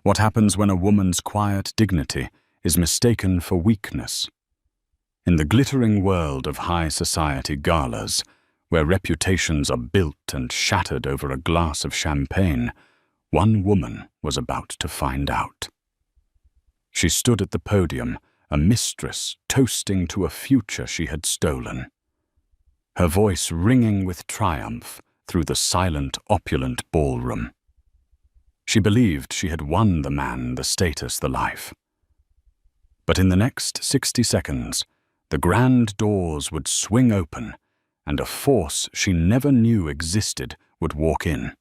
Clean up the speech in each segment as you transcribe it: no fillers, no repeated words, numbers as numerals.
What happens when a woman's quiet dignity is mistaken for weakness? In the glittering world of high society galas, where reputations are built and shattered over a glass of champagne, one woman was about to find out. She stood at the podium, a mistress toasting to a future she had stolen. Her voice ringing with triumph through the silent, opulent ballroom. She believed she had won the man, the status, the life. But in the next 60 seconds, the grand doors would swing open, and a force she never knew existed would walk in.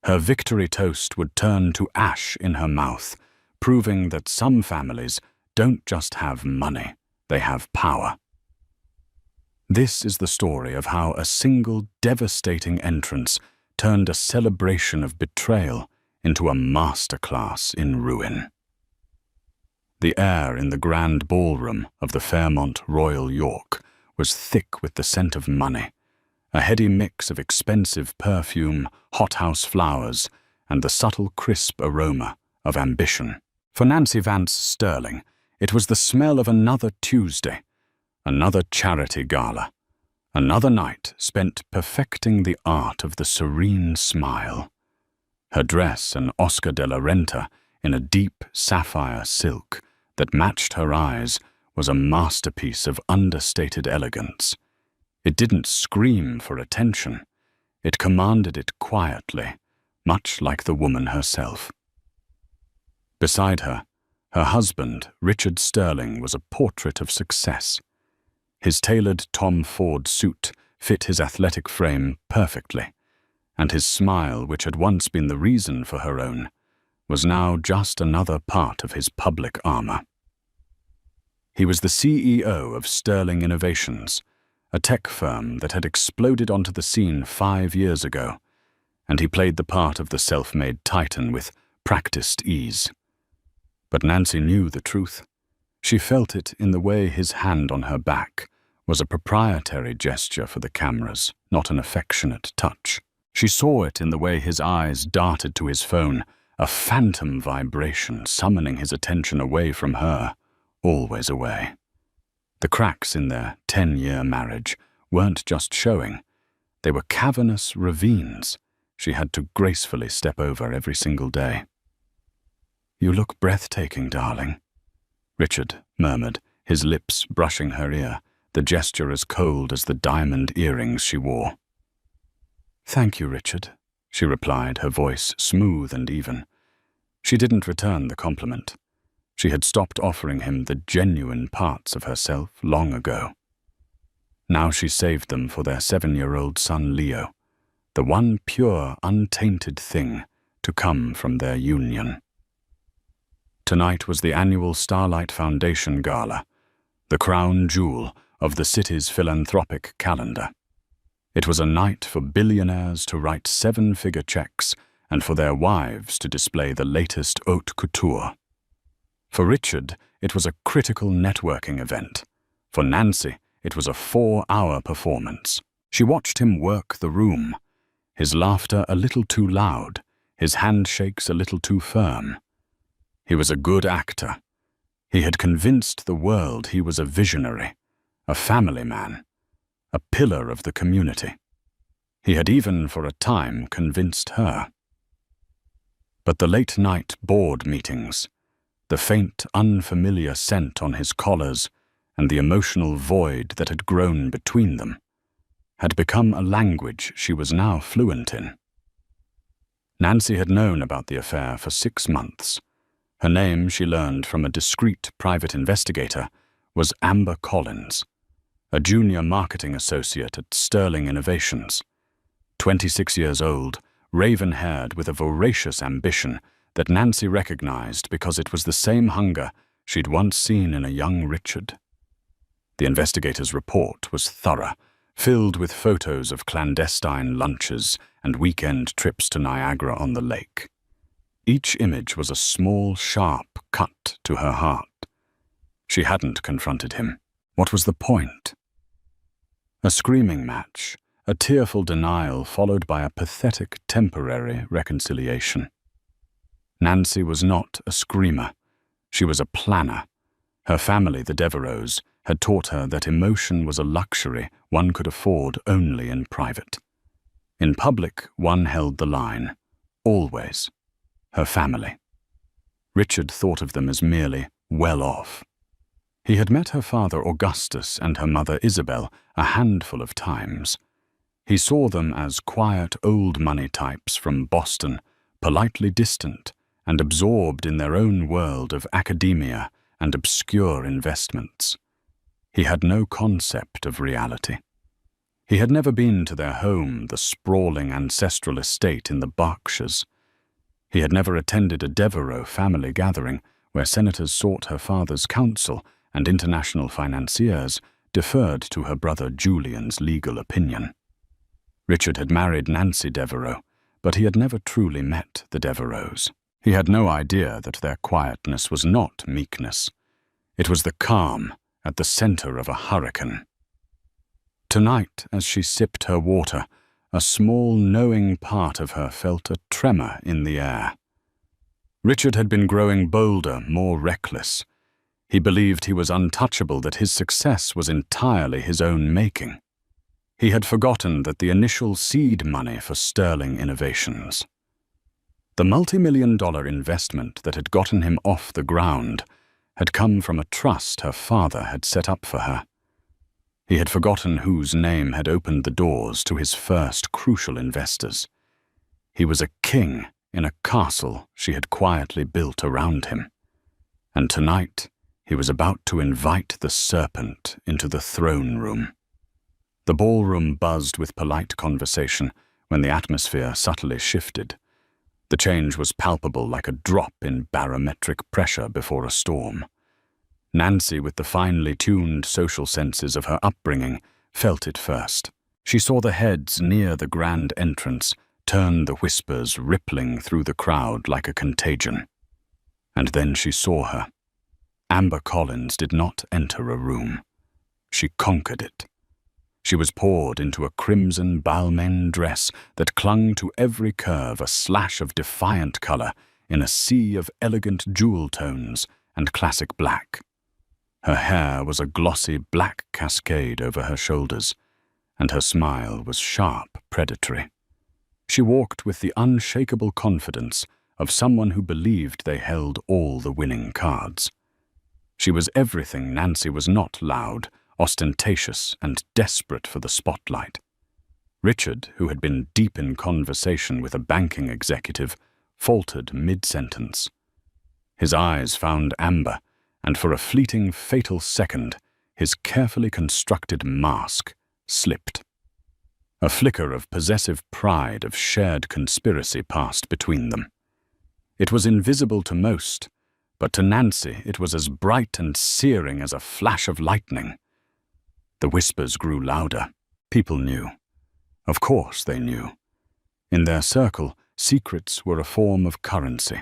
Her victory toast would turn to ash in her mouth, proving that some families don't just have money, they have power. This is the story of how a single devastating entrance turned a celebration of betrayal into a masterclass in ruin. The air in the grand ballroom of the Fairmont Royal York was thick with the scent of money, a heady mix of expensive perfume, hothouse flowers, and the subtle crisp aroma of ambition. For Nancy Vance Sterling, it was the smell of another Tuesday, another charity gala, another night spent perfecting the art of the serene smile. Her dress, an Oscar de la Renta in a deep sapphire silk that matched her eyes, was a masterpiece of understated elegance. It didn't scream for attention. It commanded it quietly, much like the woman herself. Beside her, her husband, Richard Sterling, was a portrait of success. His tailored Tom Ford suit fit his athletic frame perfectly, and his smile, which had once been the reason for her own, was now just another part of his public armor. He was the CEO of Sterling Innovations, a tech firm that had exploded onto the scene 5 years ago, and he played the part of the self-made titan with practiced ease. But Nancy knew the truth. She felt it in the way his hand on her back was a proprietary gesture for the cameras, not an affectionate touch. She saw it in the way his eyes darted to his phone, a phantom vibration summoning his attention away from her, always away. The cracks in their 10-year marriage weren't just showing. They were cavernous ravines she had to gracefully step over every single day. "You look breathtaking, darling," Richard murmured, his lips brushing her ear, the gesture as cold as the diamond earrings she wore. "Thank you, Richard," she replied, her voice smooth and even. She didn't return the compliment. She had stopped offering him the genuine parts of herself long ago. Now she saved them for their 7-year-old son Leo, the one pure, untainted thing to come from their union. Tonight was the annual Starlight Foundation Gala, the crown jewel of the city's philanthropic calendar. It was a night for billionaires to write 7-figure checks and for their wives to display the latest haute couture. For Richard, it was a critical networking event. For Nancy, it was a 4-hour performance. She watched him work the room, his laughter a little too loud, his handshakes a little too firm. He was a good actor. He had convinced the world he was a visionary, a family man, a pillar of the community. He had even, for a time, convinced her. But the late-night board meetings, the faint, unfamiliar scent on his collars, and the emotional void that had grown between them, had become a language she was now fluent in. Nancy had known about the affair for 6 months. Her name, she learned from a discreet private investigator, was Amber Collins, a junior marketing associate at Sterling Innovations. 26 years old, raven-haired with a voracious ambition that Nancy recognized because it was the same hunger she'd once seen in a young Richard. The investigator's report was thorough, filled with photos of clandestine lunches and weekend trips to Niagara-on-the-Lake. Each image was a small, sharp cut to her heart. She hadn't confronted him. What was the point? A screaming match, a tearful denial followed by a pathetic temporary reconciliation. Nancy was not a screamer. She was a planner. Her family, the Devereux, had taught her that emotion was a luxury one could afford only in private. In public, one held the line. Always. Her family. Richard thought of them as merely well off. He had met her father Augustus and her mother Isabel a handful of times. He saw them as quiet old money types from Boston, politely distant and absorbed in their own world of academia and obscure investments. He had no concept of reality. He had never been to their home, the sprawling ancestral estate in the Berkshires. He had never attended a Devereux family gathering where senators sought her father's counsel and international financiers deferred to her brother Julian's legal opinion. Richard had married Nancy Devereux, but he had never truly met the Devereux. He had no idea that their quietness was not meekness. It was the calm at the center of a hurricane. Tonight, as she sipped her water, a small, knowing part of her felt a tremor in the air. Richard had been growing bolder, more reckless. He believed he was untouchable, that his success was entirely his own making. He had forgotten that the initial seed money for sterling innovations. The multi-million-dollar investment that had gotten him off the ground had come from a trust her father had set up for her. He had forgotten whose name had opened the doors to his first crucial investors. He was a king in a castle she had quietly built around him. And tonight, he was about to invite the serpent into the throne room. The ballroom buzzed with polite conversation when the atmosphere subtly shifted. The change was palpable, like a drop in barometric pressure before a storm. Nancy, with the finely tuned social senses of her upbringing, felt it first. She saw the heads near the grand entrance turn, the whispers rippling through the crowd like a contagion. And then she saw her. Amber Collins did not enter a room. She conquered it. She was poured into a crimson Balmain dress that clung to every curve, a slash of defiant color in a sea of elegant jewel tones and classic black. Her hair was a glossy black cascade over her shoulders, and her smile was sharp, predatory. She walked with the unshakable confidence of someone who believed they held all the winning cards. She was everything Nancy was not: loud, ostentatious, and desperate for the spotlight. Richard, who had been deep in conversation with a banking executive, faltered mid-sentence. His eyes found Amber, and for a fleeting, fatal second, his carefully constructed mask slipped. A flicker of possessive pride, of shared conspiracy, passed between them. It was invisible to most, but to Nancy it was as bright and searing as a flash of lightning. The whispers grew louder. People knew. Of course they knew. In their circle, secrets were a form of currency,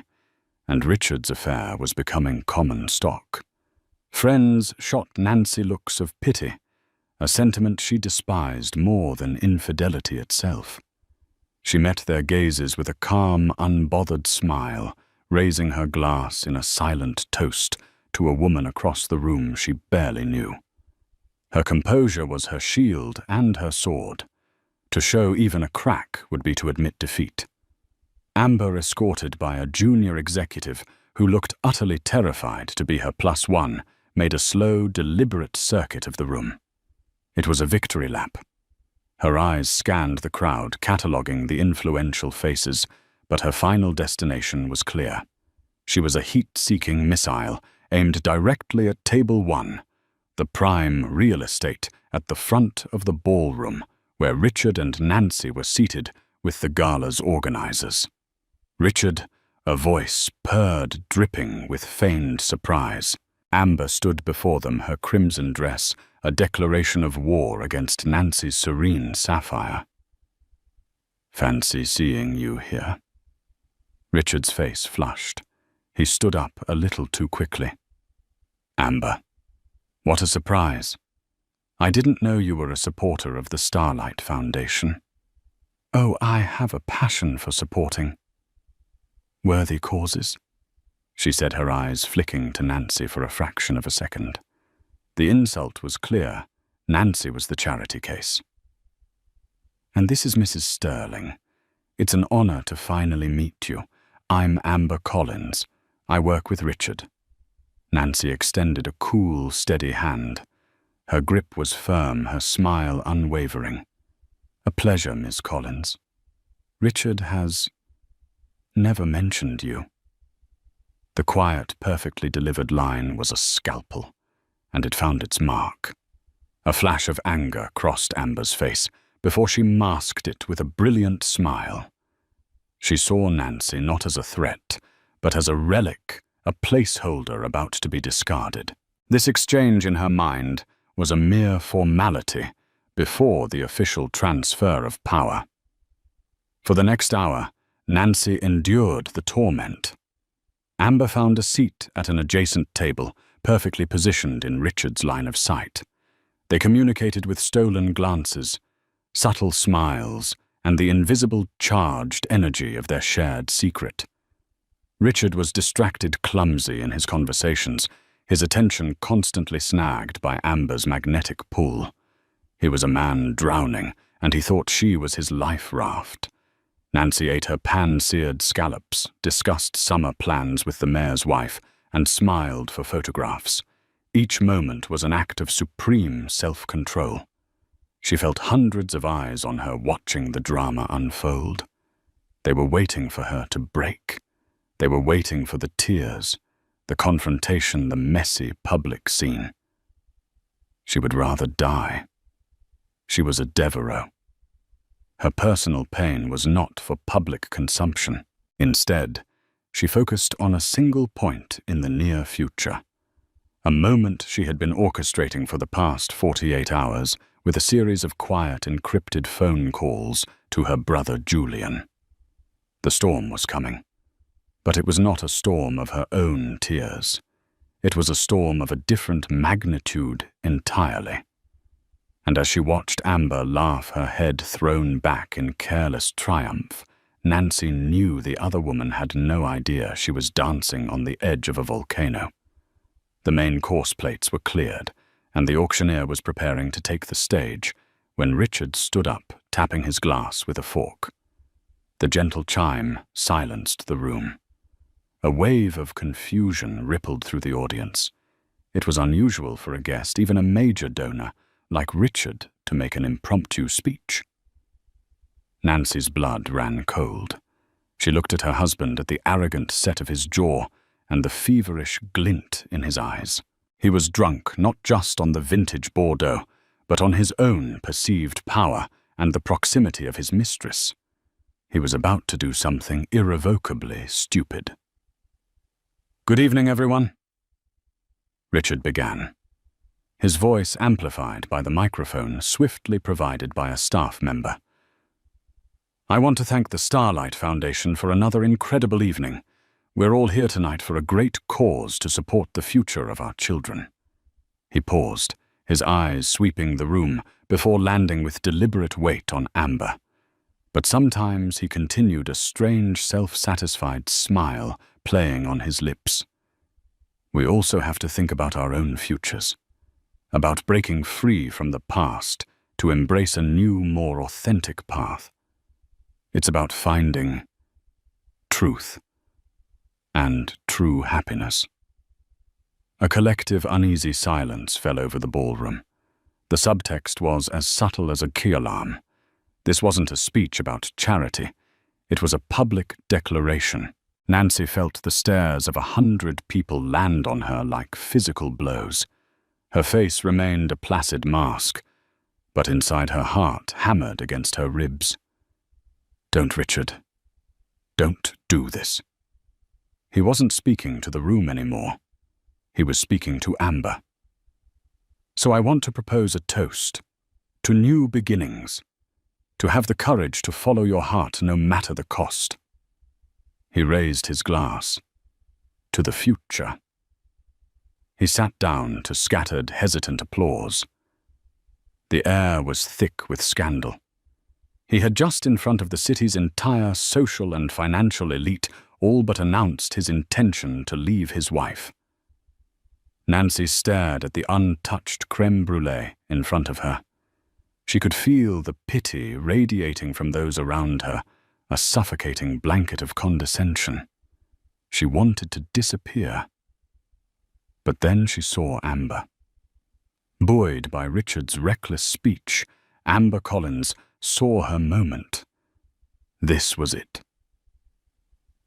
and Richard's affair was becoming common stock. Friends shot Nancy looks of pity, a sentiment she despised more than infidelity itself. She met their gazes with a calm, unbothered smile, raising her glass in a silent toast to a woman across the room she barely knew. Her composure was her shield and her sword. To show even a crack would be to admit defeat. Amber, escorted by a junior executive who looked utterly terrified to be her +1, made a slow, deliberate circuit of the room. It was a victory lap. Her eyes scanned the crowd, cataloguing the influential faces, but her final destination was clear. She was a heat-seeking missile aimed directly at Table 1, the prime real estate at the front of the ballroom, where Richard and Nancy were seated with the gala's organizers. Richard, a voice purred, dripping with feigned surprise. Amber stood before them, her crimson dress a declaration of war against Nancy's serene sapphire. "Fancy seeing you here." Richard's face flushed. He stood up a little too quickly. "Amber, what a surprise. I didn't know you were a supporter of the Starlight Foundation." "Oh, I have a passion for supporting." Worthy causes? She said, her eyes flicking to Nancy for a fraction of a second. The insult was clear. Nancy was the charity case. And this is Mrs. Sterling. It's an honor to finally meet you. I'm Amber Collins. I work with Richard. Nancy extended a cool, steady hand. Her grip was firm, her smile unwavering. A pleasure, Miss Collins. Richard has never mentioned you. The quiet, perfectly delivered line was a scalpel, and it found its mark. A flash of anger crossed Amber's face before she masked it with a brilliant smile. She saw Nancy not as a threat, but as a relic, a placeholder about to be discarded. This exchange in her mind was a mere formality before the official transfer of power. For the next hour, Nancy endured the torment. Amber found a seat at an adjacent table, perfectly positioned in Richard's line of sight. They communicated with stolen glances, subtle smiles, and the invisible charged energy of their shared secret. Richard was distracted, clumsy in his conversations, his attention constantly snagged by Amber's magnetic pull. He was a man drowning, and he thought she was his life raft. Nancy ate her pan-seared scallops, discussed summer plans with the mayor's wife, and smiled for photographs. Each moment was an act of supreme self-control. She felt hundreds of eyes on her watching the drama unfold. They were waiting for her to break. They were waiting for the tears, the confrontation, the messy public scene. She would rather die. She was a Devo. Her personal pain was not for public consumption. Instead, she focused on a single point in the near future. A moment she had been orchestrating for the past 48 hours with a series of quiet, encrypted phone calls to her brother Julian. The storm was coming, but it was not a storm of her own tears. It was a storm of a different magnitude entirely. And as she watched Amber laugh, her head thrown back in careless triumph, Nancy knew the other woman had no idea she was dancing on the edge of a volcano. The main course plates were cleared, and the auctioneer was preparing to take the stage when Richard stood up, tapping his glass with a fork. The gentle chime silenced the room. A wave of confusion rippled through the audience. It was unusual for a guest, even a major donor, like Richard, to make an impromptu speech. Nancy's blood ran cold. She looked at her husband, at the arrogant set of his jaw and the feverish glint in his eyes. He was drunk not just on the vintage Bordeaux, but on his own perceived power and the proximity of his mistress. He was about to do something irrevocably stupid. "Good evening, everyone," Richard began, his voice amplified by the microphone swiftly provided by a staff member. "I want to thank the Starlight Foundation for another incredible evening. We're all here tonight for a great cause to support the future of our children." He paused, his eyes sweeping the room before landing with deliberate weight on Amber. But sometimes he continued, a strange, self-satisfied smile playing on his lips. "We also have to think about our own futures, about breaking free from the past to embrace a new, more authentic path. It's about finding truth and true happiness." A collective, uneasy silence fell over the ballroom. The subtext was as subtle as a key alarm. This wasn't a speech about charity. It was a public declaration. Nancy felt the stares of 100 people land on her like physical blows. Her face remained a placid mask, but inside her heart hammered against her ribs. "Don't, Richard. Don't do this." He wasn't speaking to the room anymore. He was speaking to Amber. "So I want to propose a toast to new beginnings, to have the courage to follow your heart no matter the cost." He raised his glass. "To the future." He sat down to scattered, hesitant applause. The air was thick with scandal. He had just in front of the city's entire social and financial elite all but announced his intention to leave his wife. Nancy stared at the untouched crème brûlée in front of her. She could feel the pity radiating from those around her, a suffocating blanket of condescension. She wanted to disappear. But then she saw Amber. Buoyed by Richard's reckless speech, Amber Collins saw her moment. This was it.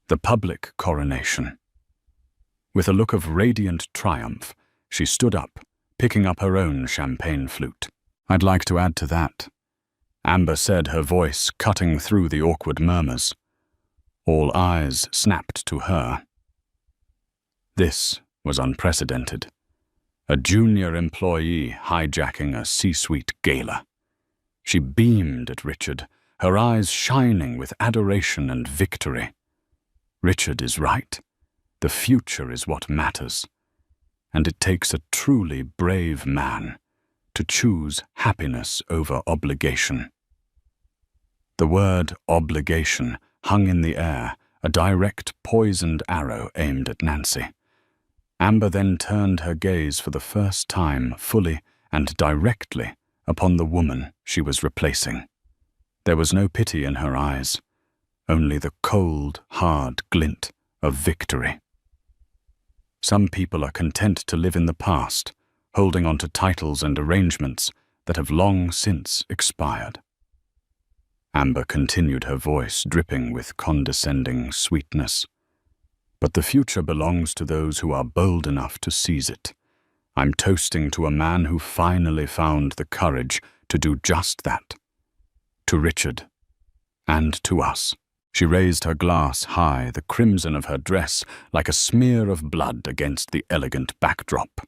The public coronation. With a look of radiant triumph, she stood up, picking up her own champagne flute. "I'd like to add to that," Amber said, her voice cutting through the awkward murmurs. All eyes snapped to her. This was unprecedented. A junior employee hijacking a C-suite gala. She beamed at Richard, her eyes shining with adoration and victory. Richard is right. The future is what matters. And it takes a truly brave man to choose happiness over obligation. The word obligation hung in the air, a direct poisoned arrow aimed at Nancy. Amber then turned her gaze for the first time fully and directly upon the woman she was replacing. There was no pity in her eyes, only the cold, hard glint of victory. Some people are content to live in the past, holding on to titles and arrangements that have long since expired. Amber continued, her voice dripping with condescending sweetness. But the future belongs to those who are bold enough to seize it. I'm toasting to a man who finally found the courage to do just that. To Richard. And to us. She raised her glass high, the crimson of her dress like a smear of blood against the elegant backdrop.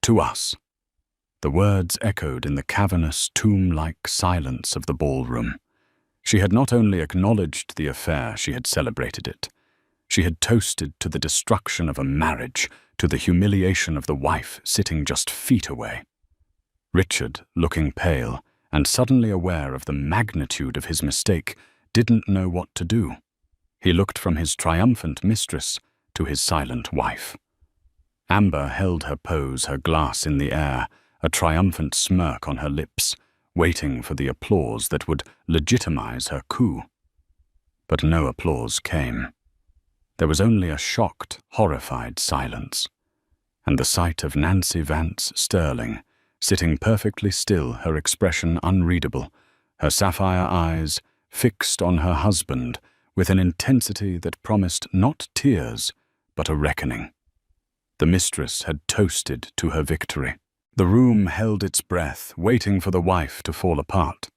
To us. The words echoed in the cavernous, tomb-like silence of the ballroom. She had not only acknowledged the affair, she had celebrated it. She had toasted to the destruction of a marriage, to the humiliation of the wife sitting just feet away. Richard, looking pale and suddenly aware of the magnitude of his mistake, didn't know what to do. He looked from his triumphant mistress to his silent wife. Amber held her pose, her glass in the air, a triumphant smirk on her lips, waiting for the applause that would legitimize her coup. But no applause came. There was only a shocked, horrified silence, and the sight of Nancy Vance Sterling, sitting perfectly still, her expression unreadable, her sapphire eyes fixed on her husband with an intensity that promised not tears, but a reckoning. The mistress had toasted to her victory. The room held its breath, waiting for the wife to fall apart.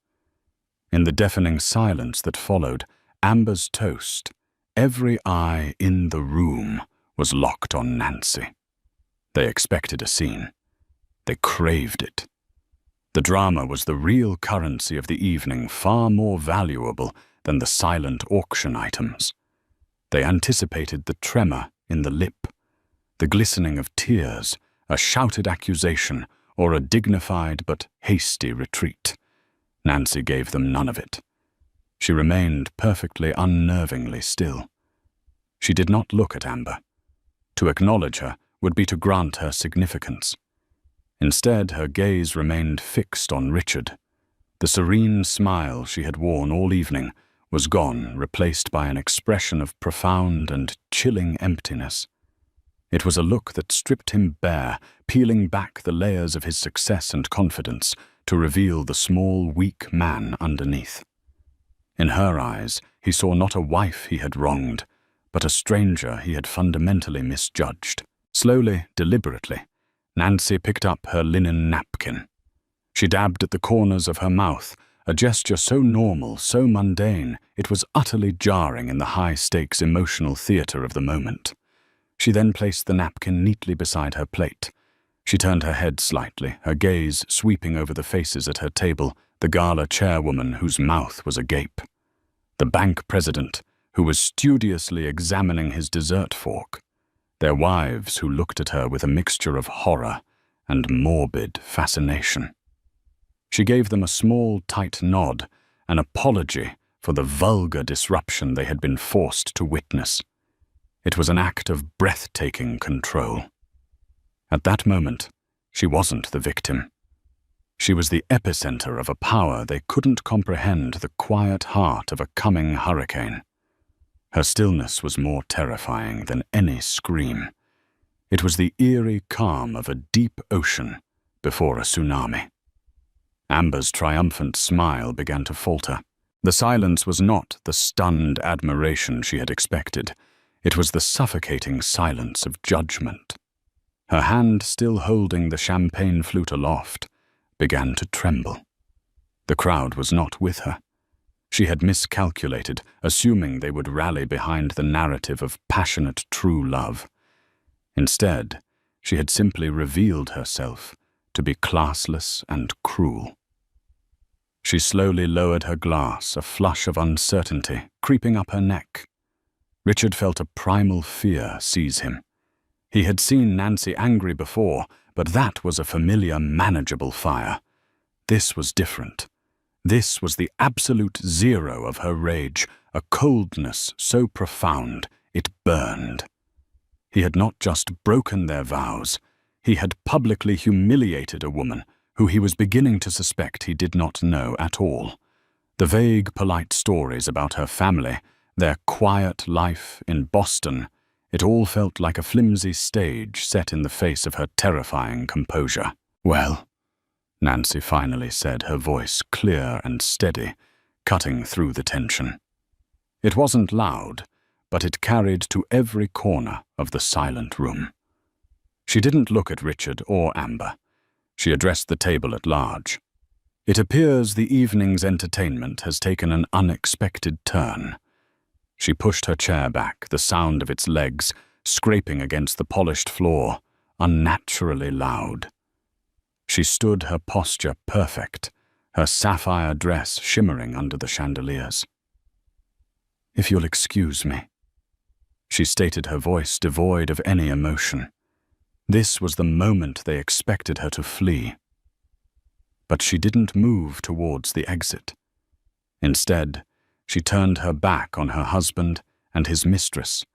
In the deafening silence that followed Amber's toast, every eye in the room was locked on Nancy. They expected a scene. They craved it. The drama was the real currency of the evening, far more valuable than the silent auction items. They anticipated the tremor in the lip, the glistening of tears, a shouted accusation, or a dignified but hasty retreat. Nancy gave them none of it. She remained perfectly unnervingly still. She did not look at Amber. To acknowledge her would be to grant her significance. Instead, her gaze remained fixed on Richard. The serene smile she had worn all evening was gone, replaced by an expression of profound and chilling emptiness. It was a look that stripped him bare, peeling back the layers of his success and confidence to reveal the small, weak man underneath. In her eyes, he saw not a wife he had wronged, but a stranger he had fundamentally misjudged. Slowly, deliberately, Nancy picked up her linen napkin. She dabbed at the corners of her mouth, a gesture so normal, so mundane, it was utterly jarring in the high-stakes emotional theater of the moment. She then placed the napkin neatly beside her plate. She turned her head slightly, her gaze sweeping over the faces at her table, the gala chairwoman whose mouth was agape, the bank president who was studiously examining his dessert fork, their wives who looked at her with a mixture of horror and morbid fascination. She gave them a small, tight nod, an apology for the vulgar disruption they had been forced to witness. It was an act of breathtaking control. At that moment, she wasn't the victim. She was the epicenter of a power they couldn't comprehend, the quiet heart of a coming hurricane. Her stillness was more terrifying than any scream. It was the eerie calm of a deep ocean before a tsunami. Amber's triumphant smile began to falter. The silence was not the stunned admiration she had expected. It was the suffocating silence of judgment. Her hand, still holding the champagne flute aloft, began to tremble. The crowd was not with her. She had miscalculated, assuming they would rally behind the narrative of passionate true love. Instead, she had simply revealed herself to be classless and cruel. She slowly lowered her glass, a flush of uncertainty creeping up her neck. Richard felt a primal fear seize him. He had seen Nancy angry before, but that was a familiar, manageable fire. This was different. This was the absolute zero of her rage, a coldness so profound it burned. He had not just broken their vows, he had publicly humiliated a woman who he was beginning to suspect he did not know at all. The vague, polite stories about her family, their quiet life in Boston, it all felt like a flimsy stage set in the face of her terrifying composure. "Well," Nancy finally said, her voice clear and steady, cutting through the tension. It wasn't loud, but it carried to every corner of the silent room. She didn't look at Richard or Amber. She addressed the table at large. "It appears the evening's entertainment has taken an unexpected turn." She pushed her chair back, the sound of its legs scraping against the polished floor, unnaturally loud. She stood, her posture perfect, her sapphire dress shimmering under the chandeliers. "If you'll excuse me," she stated, her voice devoid of any emotion. This was the moment they expected her to flee. But she didn't move towards the exit. Instead, she turned her back on her husband and his mistress,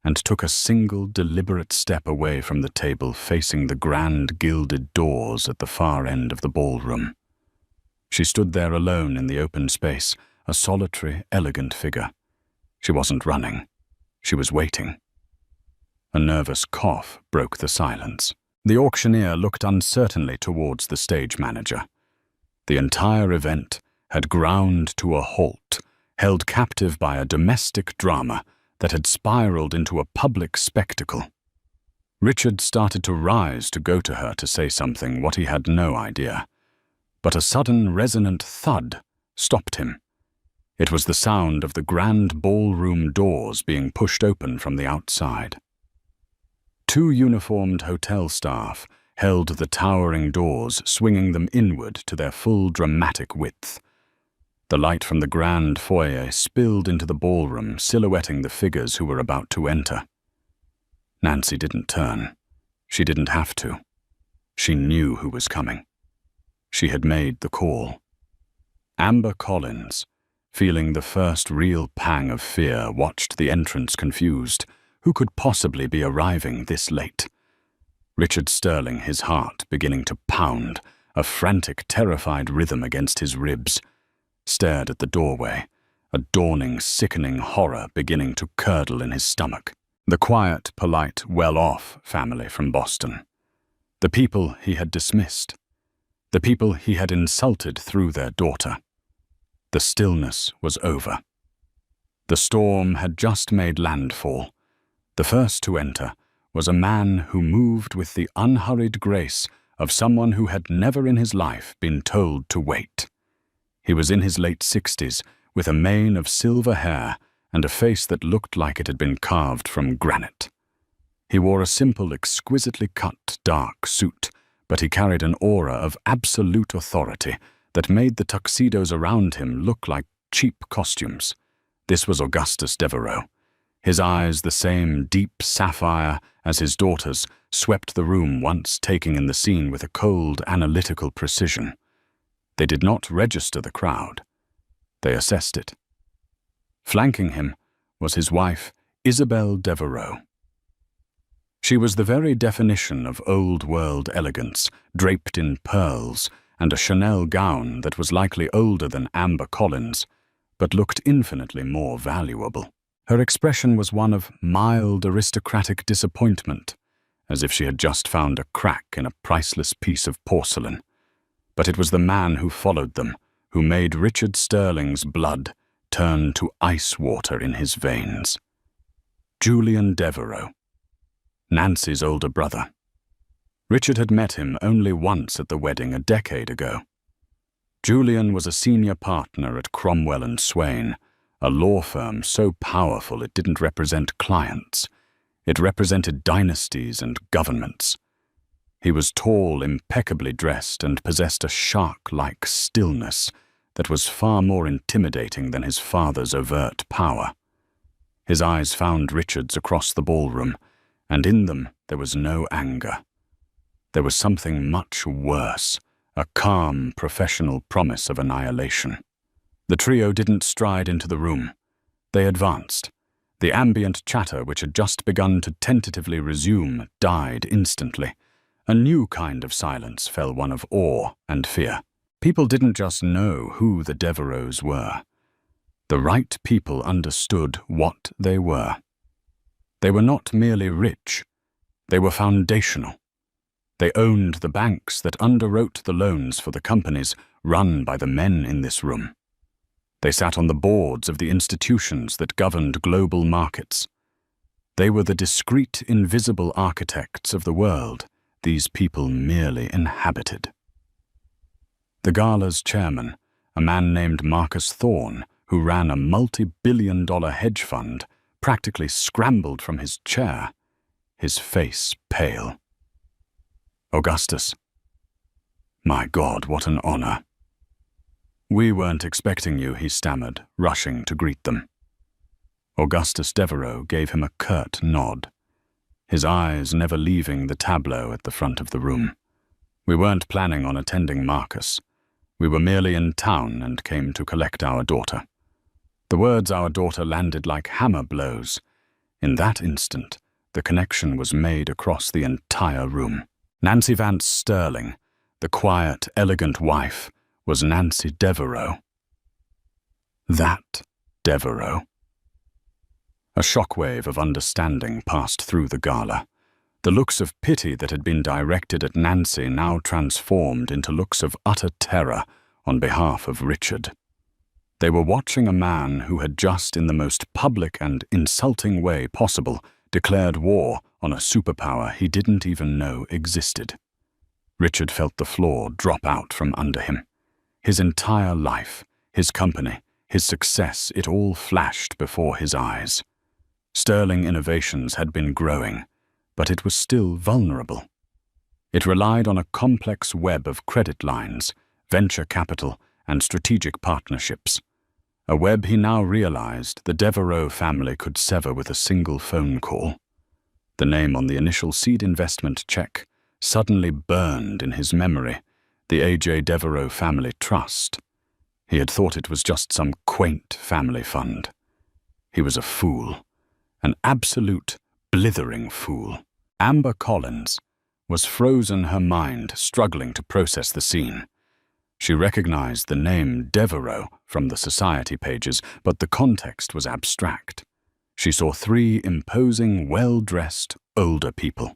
and took a single deliberate step away from the table, facing the grand gilded doors at the far end of the ballroom. She stood there alone in the open space, a solitary, elegant figure. She wasn't running. She was waiting. A nervous cough broke the silence. The auctioneer looked uncertainly towards the stage manager. The entire event had ground to a halt, held captive by a domestic drama that had spiraled into a public spectacle. Richard started to rise to go to her to say something, what he had no idea. But a sudden resonant thud stopped him. It was the sound of the grand ballroom doors being pushed open from the outside. Two uniformed hotel staff held the towering doors, swinging them inward to their full dramatic width. The light from the grand foyer spilled into the ballroom, silhouetting the figures who were about to enter. Nancy didn't turn. She didn't have to. She knew who was coming. She had made the call. Amber Collins, feeling the first real pang of fear, watched the entrance confused. Who could possibly be arriving this late? Richard Sterling, his heart beginning to pound, a frantic, terrified rhythm against his ribs, stared at the doorway, a dawning, sickening horror beginning to curdle in his stomach. The quiet, polite, well-off family from Boston. The people he had dismissed. The people he had insulted through their daughter. The stillness was over. The storm had just made landfall. The first to enter was a man who moved with the unhurried grace of someone who had never in his life been told to wait. He was in his late 60s, with a mane of silver hair and a face that looked like it had been carved from granite. He wore a simple, exquisitely cut, dark suit, but he carried an aura of absolute authority that made the tuxedos around him look like cheap costumes. This was Augustus Devereaux. His eyes, the same deep sapphire as his daughter's, swept the room once, taking in the scene with a cold, analytical precision. They did not register the crowd. They assessed it. Flanking him was his wife, Isabel Devereux. She was the very definition of old-world elegance, draped in pearls, and a Chanel gown that was likely older than Amber Collins, but looked infinitely more valuable. Her expression was one of mild aristocratic disappointment, as if she had just found a crack in a priceless piece of porcelain. But it was the man who followed them, who made Richard Sterling's blood turn to ice water in his veins. Julian Devereux, Nancy's older brother. Richard had met him only once at the wedding a decade ago. Julian was a senior partner at Cromwell & Swain, a law firm so powerful it didn't represent clients. It represented dynasties and governments. He was tall, impeccably dressed, and possessed a shark-like stillness that was far more intimidating than his father's overt power. His eyes found Richard's across the ballroom, and in them there was no anger. There was something much worse, a calm, professional promise of annihilation. The trio didn't stride into the room. They advanced. The ambient chatter which had just begun to tentatively resume died instantly. A new kind of silence fell, one of awe and fear. People didn't just know who the Devereux were. The right people understood what they were. They were not merely rich. They were foundational. They owned the banks that underwrote the loans for the companies run by the men in this room. They sat on the boards of the institutions that governed global markets. They were the discreet, invisible architects of the world these people merely inhabited. The Gala's chairman, a man named Marcus Thorne, who ran a multi-billion-dollar hedge fund, practically scrambled from his chair, his face pale. Augustus. My God, what an honor. We weren't expecting you, he stammered, rushing to greet them. Augustus Devereux gave him a curt nod, his eyes never leaving the tableau at the front of the room. We weren't planning on attending Marcus. We were merely in town and came to collect our daughter. The words "our daughter" landed like hammer blows. In that instant, the connection was made across the entire room. Nancy Vance Sterling, the quiet, elegant wife, was Nancy Devereux. That Devereux. A shockwave of understanding passed through the Gala. The looks of pity that had been directed at Nancy now transformed into looks of utter terror on behalf of Richard. They were watching a man who had just, in the most public and insulting way possible, declared war on a superpower he didn't even know existed. Richard felt the floor drop out from under him. His entire life, his company, his success, it all flashed before his eyes. Sterling Innovations had been growing, but it was still vulnerable. It relied on a complex web of credit lines, venture capital, and strategic partnerships. A web he now realized the Devereux family could sever with a single phone call. The name on the initial seed investment check suddenly burned in his memory, the A.J. Devereux Family Trust. He had thought it was just some quaint family fund. He was a fool, an absolute, blithering fool. Amber Collins was frozen, her mind struggling to process the scene. She recognized the name Devereux from the society pages, but the context was abstract. She saw three imposing, well-dressed, older people.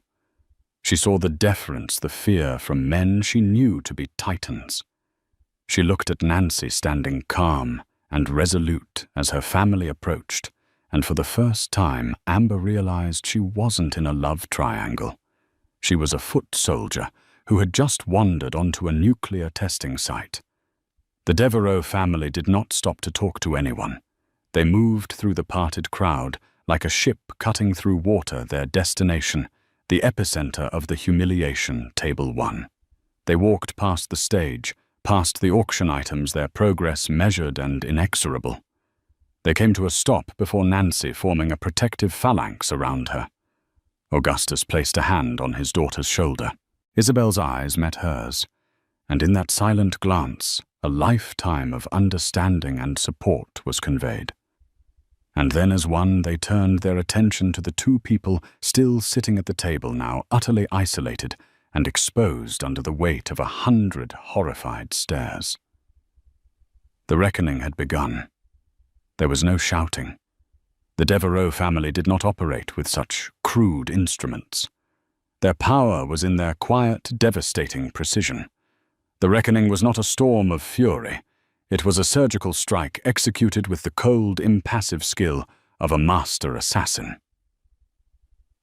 She saw the deference, the fear from men she knew to be titans. She looked at Nancy standing calm and resolute as her family approached, and for the first time Amber realized she wasn't in a love triangle. She was a foot soldier who had just wandered onto a nuclear testing site. The Devereux family did not stop to talk to anyone. They moved through the parted crowd like a ship cutting through water, their destination, the epicenter of the humiliation, Table 1. They walked past the stage, past the auction items, their progress measured and inexorable. They came to a stop before Nancy, forming a protective phalanx around her. Augustus placed a hand on his daughter's shoulder. Isabel's eyes met hers, and in that silent glance, a lifetime of understanding and support was conveyed. And then as one, they turned their attention to the two people still sitting at the table now, utterly isolated and exposed under the weight of 100 horrified stares. The reckoning had begun. There was no shouting. The Devo family did not operate with such crude instruments. Their power was in their quiet, devastating precision. The reckoning was not a storm of fury. It was a surgical strike executed with the cold, impassive skill of a master assassin.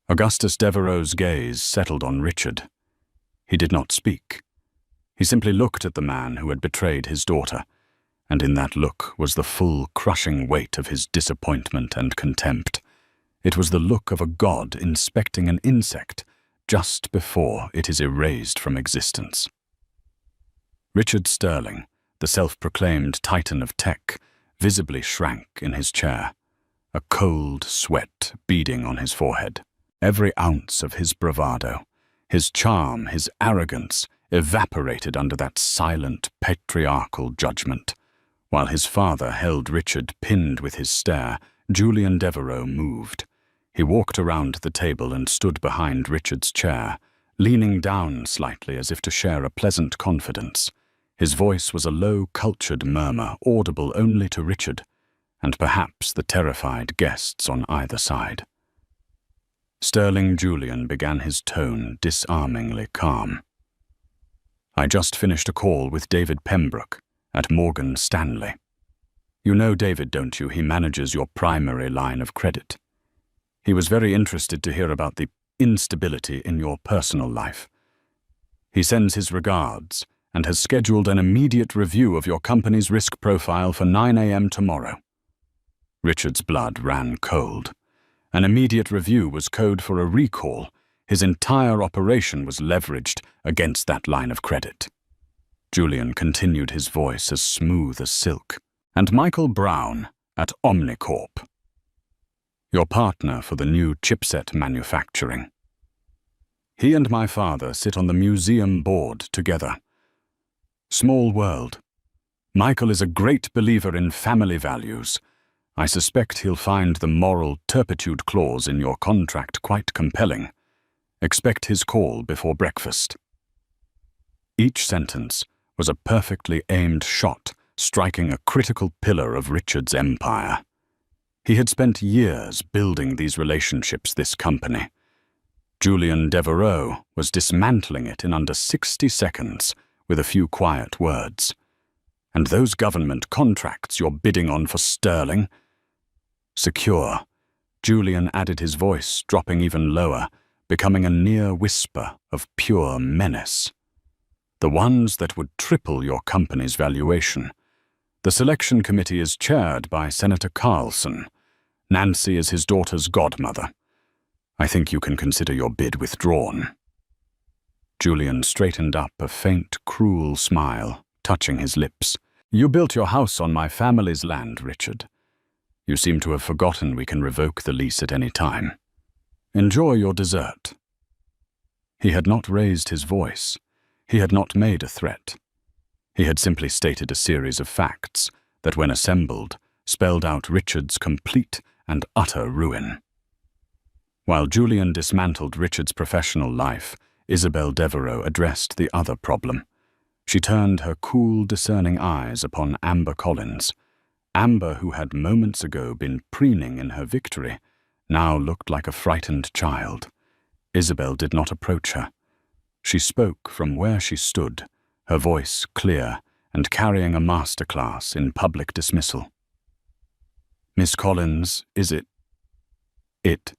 Augustus Devereux's gaze settled on Richard. He did not speak. He simply looked at the man who had betrayed his daughter, and in that look was the full, crushing weight of his disappointment and contempt. It was the look of a god inspecting an insect just before it is erased from existence. Richard Sterling, the self-proclaimed titan of tech, visibly shrank in his chair, a cold sweat beading on his forehead. Every ounce of his bravado, his charm, his arrogance, evaporated under that silent, patriarchal judgment. While his father held Richard pinned with his stare, Julian Devereux moved. He walked around the table and stood behind Richard's chair, leaning down slightly as if to share a pleasant confidence. His voice was a low, cultured murmur, audible only to Richard, and perhaps the terrified guests on either side. Sterling Julian began his tone disarmingly calm. "I just finished a call with David Pembroke at Morgan Stanley. You know David, don't you? He manages your primary line of credit. He was very interested to hear about the instability in your personal life. He sends his regards and has scheduled an immediate review of your company's risk profile for 9 a.m. tomorrow." Richard's blood ran cold. An immediate review was code for a recall. His entire operation was leveraged against that line of credit. Julian continued, his voice as smooth as silk. "And Michael Brown at Omnicorp, your partner for the new chipset manufacturing. He and my father sit on the museum board together. Small world. Michael is a great believer in family values. I suspect he'll find the moral turpitude clause in your contract quite compelling. Expect his call before breakfast." Each sentence was a perfectly aimed shot, striking a critical pillar of Richard's empire. He had spent years building these relationships, this company. Julian Devereux was dismantling it in under 60 seconds with a few quiet words. "And those government contracts you're bidding on for Sterling?" Secure, Julian added, his voice dropping even lower, becoming a near whisper of pure menace. "The ones that would triple your company's valuation. The selection committee is chaired by Senator Carlson. Nancy is his daughter's godmother. I think you can consider your bid withdrawn." Julian straightened up, a faint, cruel smile touching his lips. "You built your house on my family's land, Richard. You seem to have forgotten we can revoke the lease at any time. Enjoy your dessert." He had not raised his voice. He had not made a threat. He had simply stated a series of facts that, when assembled, spelled out Richard's complete and utter ruin. While Julian dismantled Richard's professional life, Isabel Devereux addressed the other problem. She turned her cool, discerning eyes upon Amber Collins. Amber, who had moments ago been preening in her victory, now looked like a frightened child. Isabel did not approach her. She spoke from where she stood, her voice clear and carrying a masterclass in public dismissal. "Miss Collins, is it?" "It?"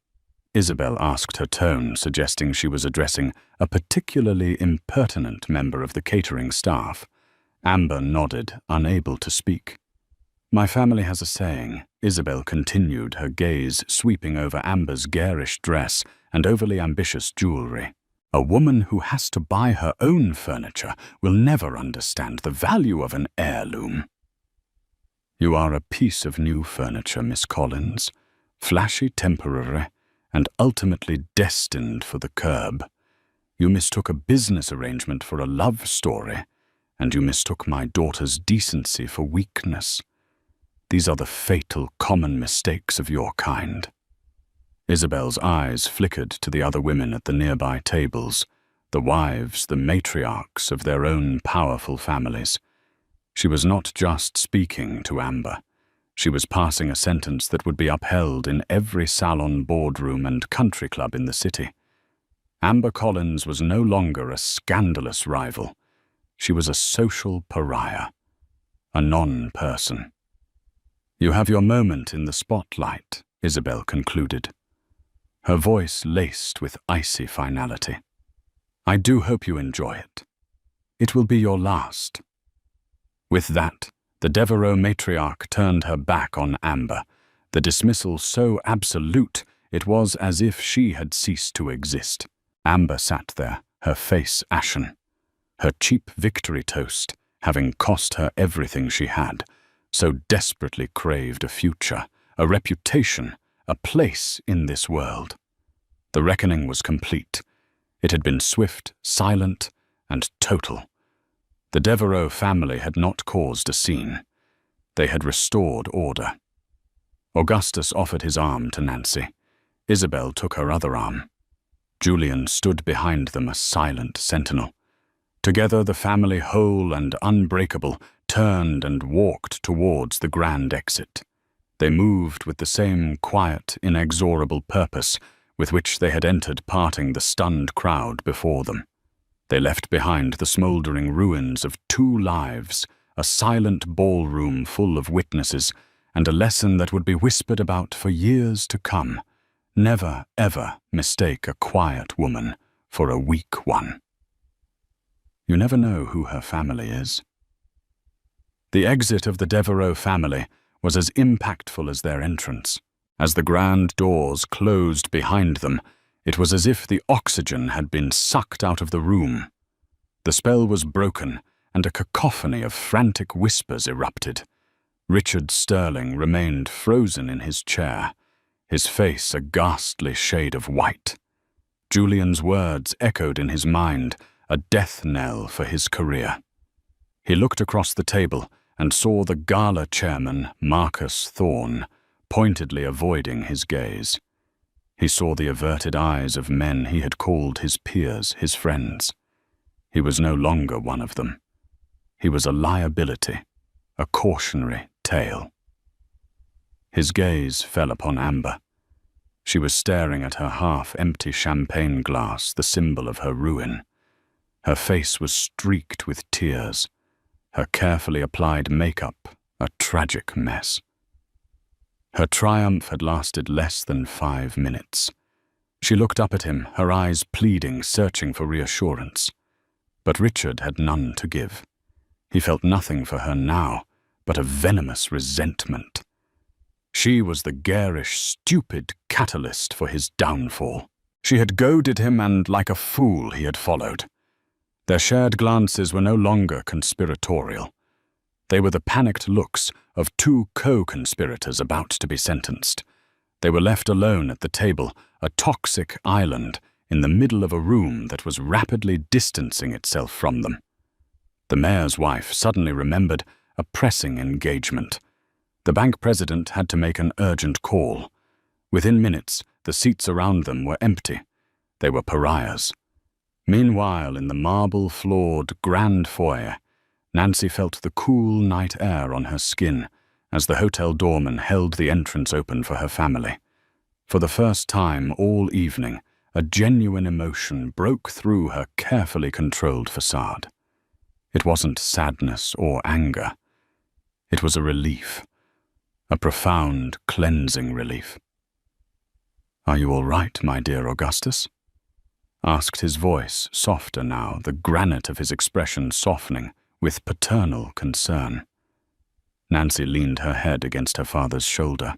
Isabel asked, her tone suggesting she was addressing a particularly impertinent member of the catering staff. Amber nodded, unable to speak. "My family has a saying," Isabel continued, her gaze sweeping over Amber's garish dress and overly ambitious jewelry. "A woman who has to buy her own furniture will never understand the value of an heirloom." "You are a piece of new furniture, Miss Collins, flashy, temporary, and ultimately destined for the curb. You mistook a business arrangement for a love story, and you mistook my daughter's decency for weakness. These are the fatal, common mistakes of your kind." Isabel's eyes flickered to the other women at the nearby tables, the wives, the matriarchs of their own powerful families. She was not just speaking to Amber. She was passing a sentence that would be upheld in every salon, boardroom, and country club in the city. Amber Collins was no longer a scandalous rival. She was a social pariah, a non-person. "You have your moment in the spotlight," Isabel concluded, her voice laced with icy finality. "I do hope you enjoy it. It will be your last." With that, the Devereaux matriarch turned her back on Amber, the dismissal so absolute it was as if she had ceased to exist. Amber sat there, her face ashen. Her cheap victory toast, having cost her everything she had, so desperately craved a future, a reputation, a place in this world. The reckoning was complete. It had been swift, silent, and total. The Devereaux family had not caused a scene. They had restored order. Augustus offered his arm to Nancy. Isabel took her other arm. Julian stood behind them, a silent sentinel. Together, the family, whole and unbreakable, turned and walked towards the grand exit. They moved with the same quiet, inexorable purpose with which they had entered, parting the stunned crowd before them. They left behind the smouldering ruins of 2 lives, a silent ballroom full of witnesses, and a lesson that would be whispered about for years to come. Never, ever mistake a quiet woman for a weak one. You never know who her family is. The exit of the Devereaux family was as impactful as their entrance. As the grand doors closed behind them, it was as if the oxygen had been sucked out of the room. The spell was broken, and a cacophony of frantic whispers erupted. Richard Sterling remained frozen in his chair, his face a ghastly shade of white. Julian's words echoed in his mind, a death knell for his career. He looked across the table and saw the Gala chairman, Marcus Thorne, pointedly avoiding his gaze. He saw the averted eyes of men he had called his peers, his friends. He was no longer one of them. He was a liability, a cautionary tale. His gaze fell upon Amber. She was staring at her half-empty champagne glass, the symbol of her ruin. Her face was streaked with tears, her carefully applied makeup a tragic mess. Her triumph had lasted less than 5 minutes. She looked up at him, her eyes pleading, searching for reassurance. But Richard had none to give. He felt nothing for her now, but a venomous resentment. She was the garish, stupid catalyst for his downfall. She had goaded him, and like a fool he had followed. Their shared glances were no longer conspiratorial. They were the panicked looks of 2 co-conspirators about to be sentenced. They were left alone at the table, a toxic island in the middle of a room that was rapidly distancing itself from them. The mayor's wife suddenly remembered a pressing engagement. The bank president had to make an urgent call. Within minutes, the seats around them were empty. They were pariahs. Meanwhile, in the marble-floored grand foyer, Nancy felt the cool night air on her skin as the hotel doorman held the entrance open for her family. For the first time all evening, a genuine emotion broke through her carefully controlled facade. It wasn't sadness or anger. It was a relief, a profound, cleansing relief. "Are you all right, my dear Augustus?" asked his voice, softer now, the granite of his expression softening with paternal concern. Nancy leaned her head against her father's shoulder.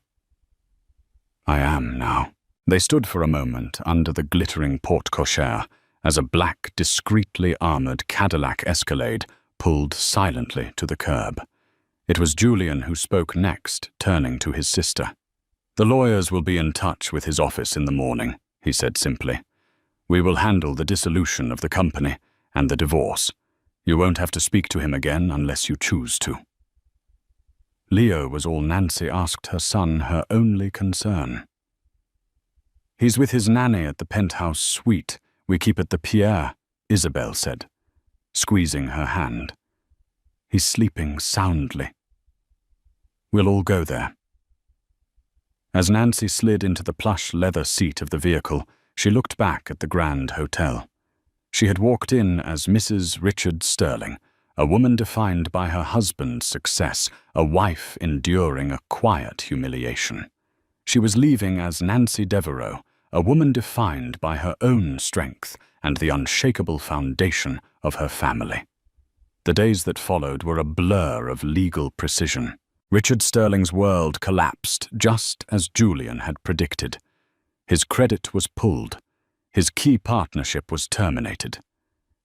"I am now." They stood for a moment under the glittering porte-cochere as a black, discreetly armored Cadillac Escalade pulled silently to the curb. It was Julian who spoke next, turning to his sister. "The lawyers will be in touch with his office in the morning," he said simply. "We will handle the dissolution of the company and the divorce. You won't have to speak to him again unless you choose to." Leo was all Nancy asked her son, her only concern. "He's with his nanny at the penthouse suite we keep at the Pierre," Isabel said, squeezing her hand. "He's sleeping soundly. We'll all go there." As Nancy slid into the plush leather seat of the vehicle, she looked back at the Grand Hotel. She had walked in as Mrs. Richard Sterling, a woman defined by her husband's success, a wife enduring a quiet humiliation. She was leaving as Nancy Devereaux, a woman defined by her own strength and the unshakable foundation of her family. The days that followed were a blur of legal precision. Richard Sterling's world collapsed just as Julian had predicted. His credit was pulled. His key partnership was terminated.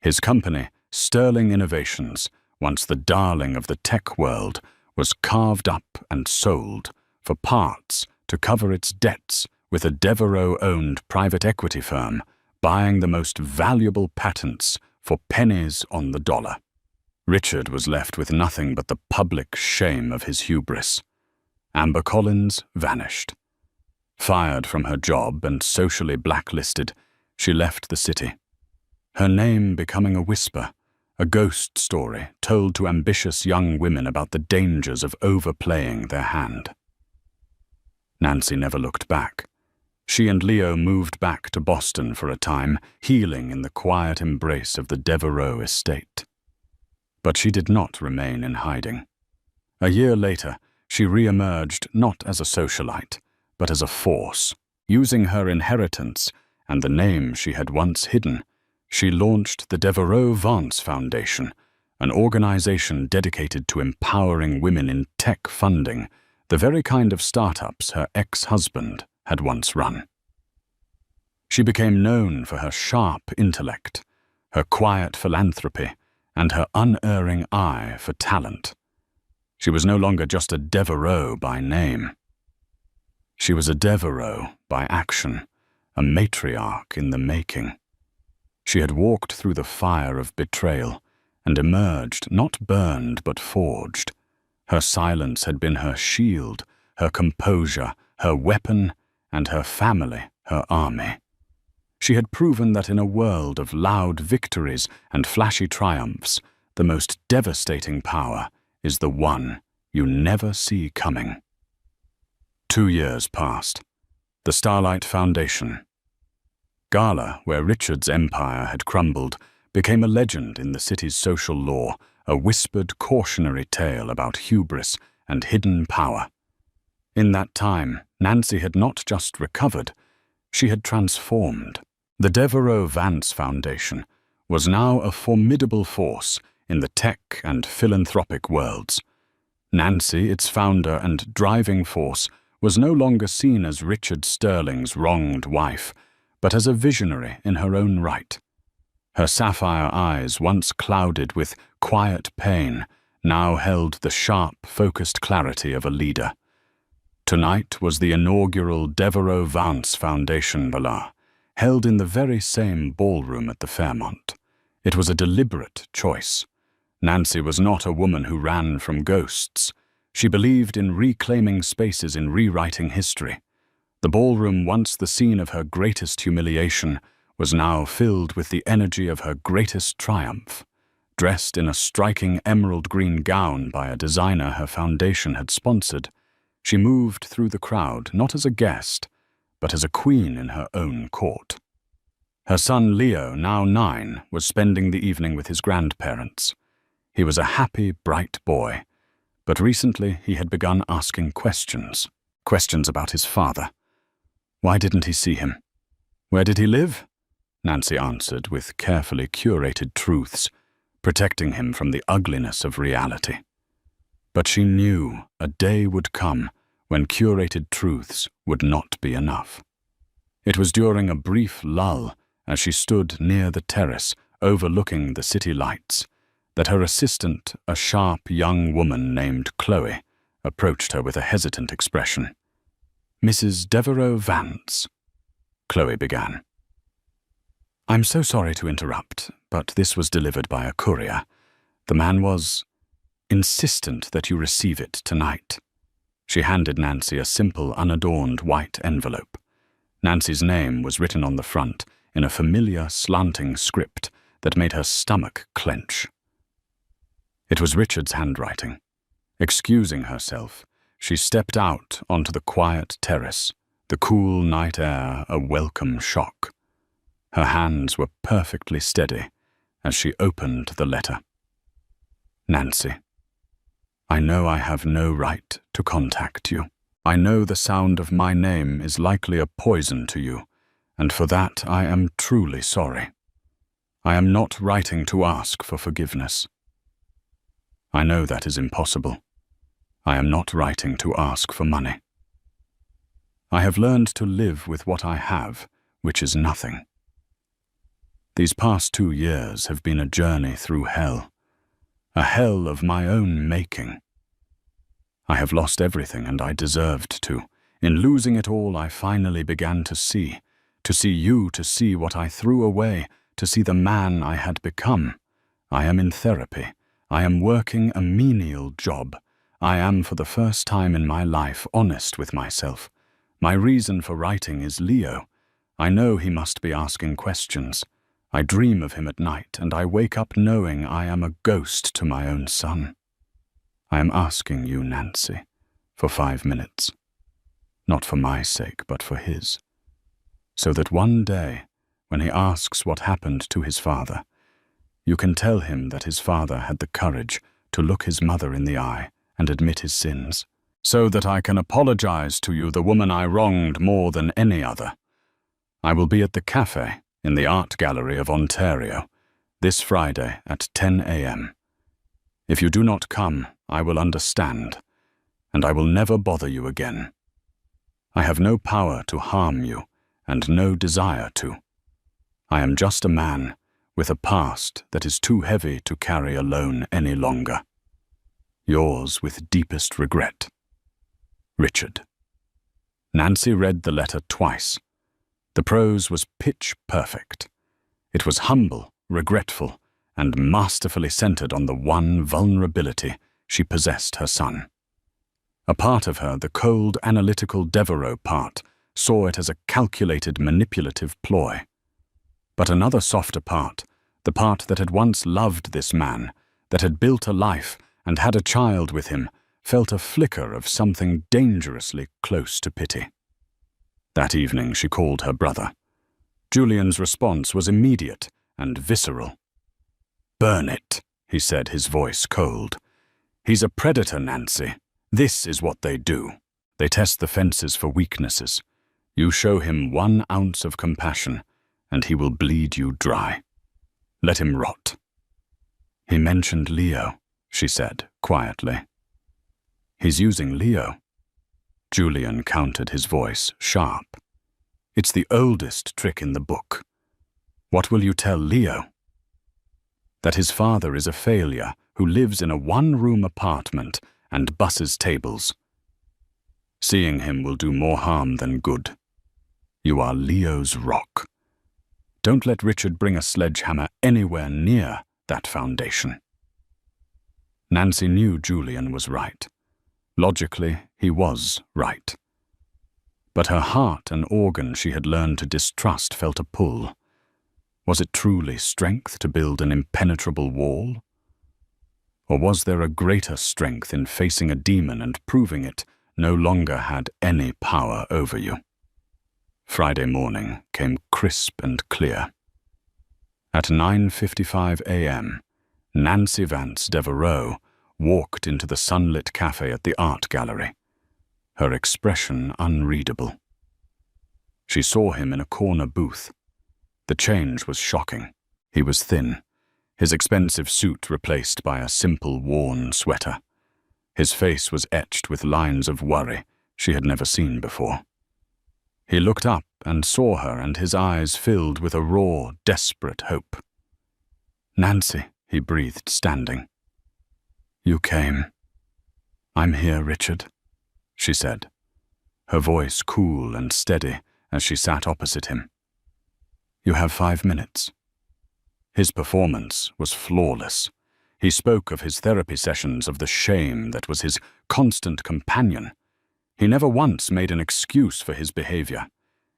His company, Sterling Innovations, once the darling of the tech world, was carved up and sold for parts to cover its debts, with a Devereaux-owned private equity firm buying the most valuable patents for pennies on the dollar. Richard was left with nothing but the public shame of his hubris. Amber Collins vanished. Fired from her job and socially blacklisted, she left the city. Her name becoming a whisper, a ghost story told to ambitious young women about the dangers of overplaying their hand. Nancy never looked back. She and Leo moved back to Boston for a time, healing in the quiet embrace of the Devereaux estate. But she did not remain in hiding. A year later, she re-emerged not as a socialite, but as a force. Using her inheritance and the name she had once hidden, she launched the Devereaux Vance Foundation, an organization dedicated to empowering women in tech funding, the very kind of startups her ex-husband had once run. She became known for her sharp intellect, her quiet philanthropy, and her unerring eye for talent. She was no longer just a Devereaux by name. She was a Devereaux by action, a matriarch in the making. She had walked through the fire of betrayal and emerged not burned but forged. Her silence had been her shield, her composure, her weapon, and her family, her army. She had proven that in a world of loud victories and flashy triumphs, the most devastating power is the one you never see coming. 2 years passed. The Starlight Foundation. Gala, where Richard's empire had crumbled, became a legend in the city's social lore, a whispered cautionary tale about hubris and hidden power. In that time, Nancy had not just recovered, she had transformed. The Devereaux Vance Foundation was now a formidable force in the tech and philanthropic worlds. Nancy, its founder and driving force, was no longer seen as Richard Sterling's wronged wife, but as a visionary in her own right. Her sapphire eyes, once clouded with quiet pain, now held the sharp, focused clarity of a leader. Tonight was the inaugural Devereaux Vance Foundation Gala, held in the very same ballroom at the Fairmont. It was a deliberate choice. Nancy was not a woman who ran from ghosts. She believed in reclaiming spaces in rewriting history. The ballroom, once the scene of her greatest humiliation, was now filled with the energy of her greatest triumph. Dressed in a striking emerald green gown by a designer her foundation had sponsored, she moved through the crowd not as a guest, but as a queen in her own court. Her son Leo, now 9, was spending the evening with his grandparents. He was a happy, bright boy, but recently he had begun asking questions about his father. Why didn't he see him? Where did he live? Nancy answered with carefully curated truths, protecting him from the ugliness of reality. But she knew a day would come when curated truths would not be enough. It was during a brief lull, as she stood near the terrace overlooking the city lights, that her assistant, a sharp young woman named Chloe, approached her with a hesitant expression. "Mrs. Devereaux Vance," Chloe began. "I'm so sorry to interrupt, but this was delivered by a courier. The man was..." insistent that you receive it tonight." She handed Nancy a simple, unadorned white envelope. Nancy's name was written on the front in a familiar, slanting script that made her stomach clench. It was Richard's handwriting. Excusing herself, she stepped out onto the quiet terrace, the cool night air a welcome shock. Her hands were perfectly steady as she opened the letter. "Nancy, I know I have no right to contact you. I know the sound of my name is likely a poison to you, and for that I am truly sorry. I am not writing to ask for forgiveness. I know that is impossible. I am not writing to ask for money. I have learned to live with what I have, which is nothing. These past 2 years have been a journey through hell, a hell of my own making. I have lost everything, and I deserved to. In losing it all, I finally began to see you, to see what I threw away, to see the man I had become. I am in therapy. I am working a menial job. I am, for the first time in my life, honest with myself. My reason for writing is Leo. I know he must be asking questions. I dream of him at night, and I wake up knowing I am a ghost to my own son. I am asking you, Nancy, for 5 minutes. Not for my sake, but for his. So that one day, when he asks what happened to his father, you can tell him that his father had the courage to look his mother in the eye and admit his sins. So that I can apologize to you, the woman I wronged more than any other. I will be at the cafe in the Art Gallery of Ontario this Friday at 10 a.m. If you do not come, I will understand, and I will never bother you again. I have no power to harm you, and no desire to. I am just a man with a past that is too heavy to carry alone any longer. Yours with deepest regret, Richard." Nancy read the letter twice. The prose was pitch perfect. It was humble, regretful, and masterfully centered on the one vulnerability she possessed her son. A part of her, the cold, analytical Devo part, saw it as a calculated, manipulative ploy. But another softer part, the part that had once loved this man, that had built a life and had a child with him, felt a flicker of something dangerously close to pity. That evening she called her brother. Julian's response was immediate and visceral. "Burn it," he said, his voice cold. "He's a predator, Nancy. This is what they do. They test the fences for weaknesses. You show him 1 ounce of compassion, and he will bleed you dry. Let him rot." "He mentioned Leo," she said quietly. "He's using Leo." Julian countered, his voice sharp. "It's the oldest trick in the book. What will you tell Leo?" "That his father is a failure who lives in a 1-room apartment and busses tables. Seeing him will do more harm than good. You are Leo's rock. Don't let Richard bring a sledgehammer anywhere near that foundation." Nancy knew Julian was right. Logically, he was right. But her heart, an organ she had learned to distrust, felt a pull. Was it truly strength to build an impenetrable wall? Or was there a greater strength in facing a demon and proving it no longer had any power over you? Friday morning came crisp and clear. At 9:55 a.m., Nancy Vance Devereaux walked into the sunlit cafe at the art gallery, her expression unreadable. She saw him in a corner booth. The change was shocking. He was thin, his expensive suit replaced by a simple, worn sweater. His face was etched with lines of worry she had never seen before. He looked up and saw her, and his eyes filled with a raw, desperate hope. "Nancy," he breathed, standing. "You came." "I'm here, Richard," she said, her voice cool and steady as she sat opposite him. "You have 5 minutes." His performance was flawless. He spoke of his therapy sessions, of the shame that was his constant companion. He never once made an excuse for his behavior.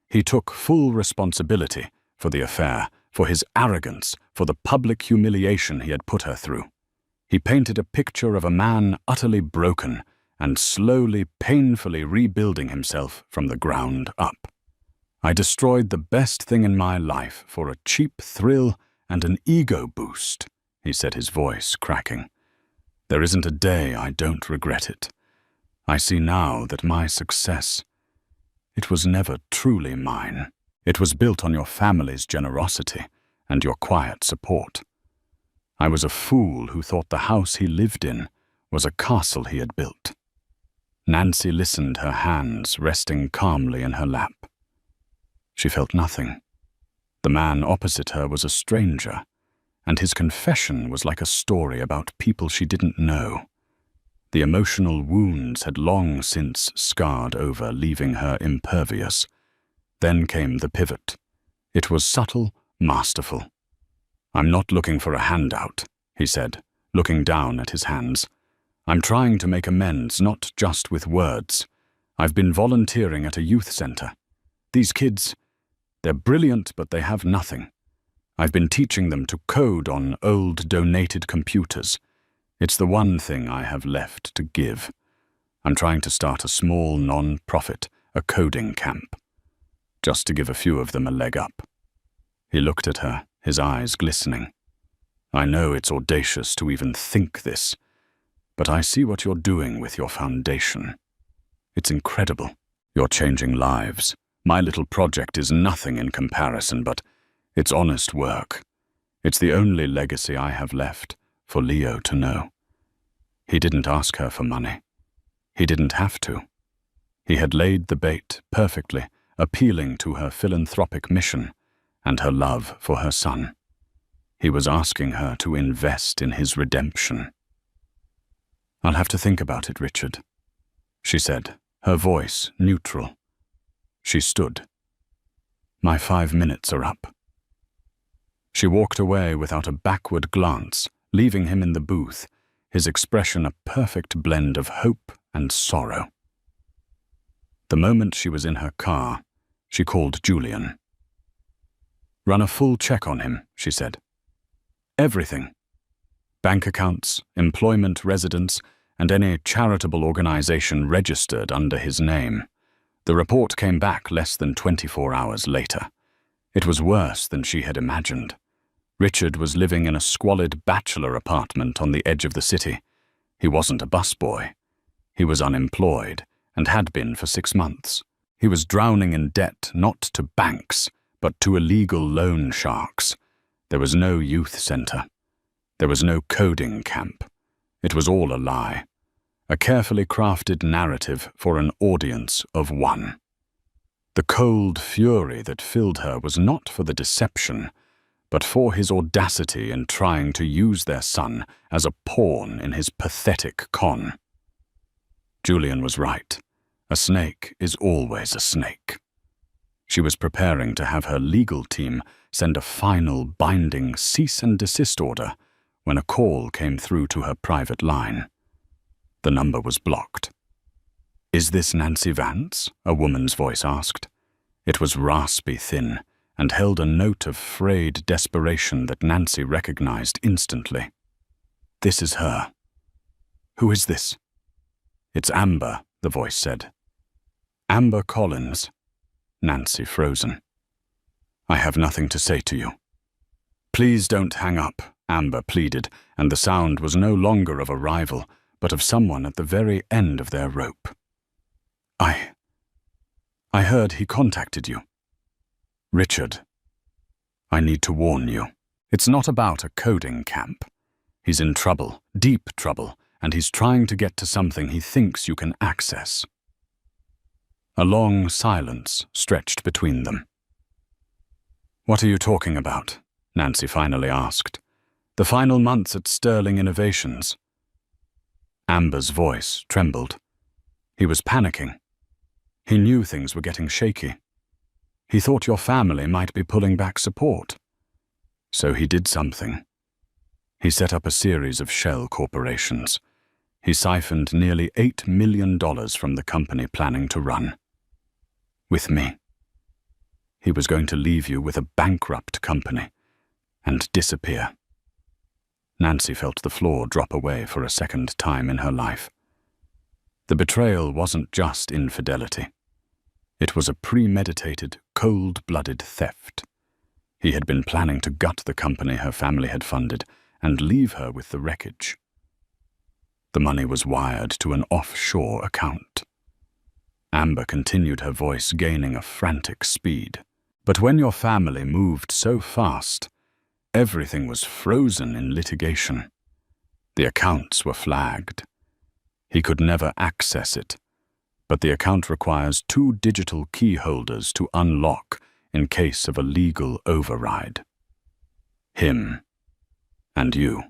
He took full responsibility for the affair, for his arrogance, for the public humiliation he had put her through. He painted a picture of a man utterly broken and slowly, painfully rebuilding himself from the ground up. I destroyed the best thing in my life for a cheap thrill and an ego boost, he said, his voice cracking. There isn't a day I don't regret it. I see now that my success, it was never truly mine. It was built on your family's generosity and your quiet support. I was a fool who thought the house he lived in was a castle he had built. Nancy listened, her hands resting calmly in her lap. She felt nothing. The man opposite her was a stranger, and his confession was like a story about people she didn't know. The emotional wounds had long since scarred over, leaving her impervious. Then came the pivot. It was subtle, masterful. "I'm not looking for a handout," he said, looking down at his hands. "I'm trying to make amends, not just with words. I've been volunteering at a youth center. These kids, they're brilliant, but they have nothing. I've been teaching them to code on old donated computers. It's the one thing I have left to give. I'm trying to start a small non-profit, a coding camp, just to give a few of them a leg up." He looked at her, his eyes glistening. "I know it's audacious to even think this, but I see what you're doing with your foundation. It's incredible. You're changing lives. My little project is nothing in comparison, but it's honest work. It's the only legacy I have left for Leo to know." He didn't ask her for money. He didn't have to. He had laid the bait perfectly, appealing to her philanthropic mission and her love for her son. He was asking her to invest in his redemption. "I'll have to think about it, Richard," she said, her voice neutral. She stood. "My 5 minutes are up." She walked away without a backward glance, leaving him in the booth, his expression a perfect blend of hope and sorrow. The moment she was in her car, she called Julian. "Run a full check on him," she said. "Everything. Bank accounts, employment, residence, and any charitable organization registered under his name." The report came back less than 24 hours later. It was worse than she had imagined. Richard was living in a squalid bachelor apartment on the edge of the city. He wasn't a busboy. He was unemployed and had been for 6 months. He was drowning in debt, not to banks, but to illegal loan sharks. There was no youth center. There was no coding camp. It was all a lie. A carefully crafted narrative for an audience of one. The cold fury that filled her was not for the deception, but for his audacity in trying to use their son as a pawn in his pathetic con. Julian was right. A snake is always a snake. She was preparing to have her legal team send a final binding cease and desist order when a call came through to her private line. The number was blocked. "Is this Nancy Vance?" a woman's voice asked. It was raspy thin and held a note of frayed desperation that Nancy recognized instantly. "This is her." "Who is this?" "It's Amber," the voice said. "Amber Collins." Nancy frozen. "I have nothing to say to you." "Please don't hang up," Amber pleaded, and the sound was no longer of a rival, but of someone at the very end of their rope. I heard he contacted you." "Richard, I need to warn you. It's not about a coding camp. He's in trouble, deep trouble, and he's trying to get to something he thinks you can access." A long silence stretched between them. "What are you talking about?" Nancy finally asked. "The final months at Sterling Innovations." Amber's voice trembled. He was panicking. He knew things were getting shaky. He thought your family might be pulling back support. So he did something. He set up a series of shell corporations. He siphoned nearly $8 million from the company planning to run. With me. He was going to leave you with a bankrupt company and disappear. Nancy felt the floor drop away for a second time in her life. The betrayal wasn't just infidelity. It was a premeditated, cold-blooded theft. He had been planning to gut the company her family had funded and leave her with the wreckage. The money was wired to an offshore account. Amber continued, her voice gaining a frantic speed. But when your family moved so fast, everything was frozen in litigation. The accounts were flagged. He could never access it, but the account requires 2 digital key holders to unlock in case of a legal override. Him and you.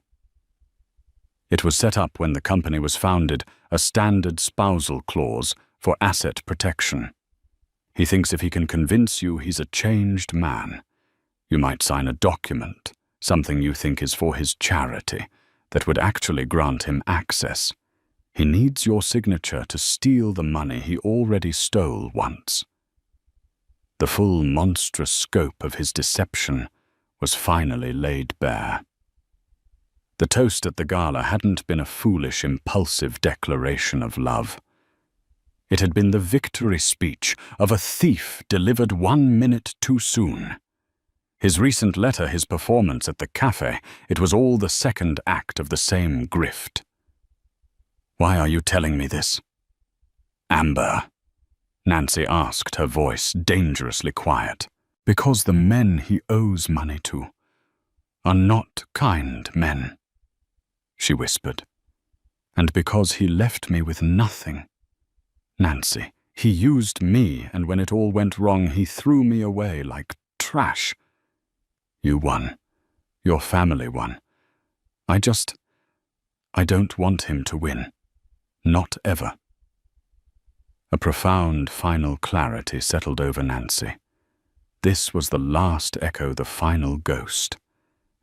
It was set up when the company was founded, a standard spousal clause for asset protection. He thinks if he can convince you he's a changed man, you might sign a document, something you think is for his charity, that would actually grant him access. He needs your signature to steal the money he already stole once. The full monstrous scope of his deception was finally laid bare. The toast at the gala hadn't been a foolish, impulsive declaration of love. It had been the victory speech of a thief delivered 1 minute too soon. His recent letter, his performance at the cafe, it was all the second act of the same grift. Why are you telling me this? Amber, Nancy asked, her voice dangerously quiet. Because the men he owes money to are not kind men, she whispered. And because he left me with nothing. Nancy, he used me, and when it all went wrong, he threw me away like trash. You won. Your family won. I don't want him to win. Not ever. A profound final clarity settled over Nancy. This was the last echo, the final ghost,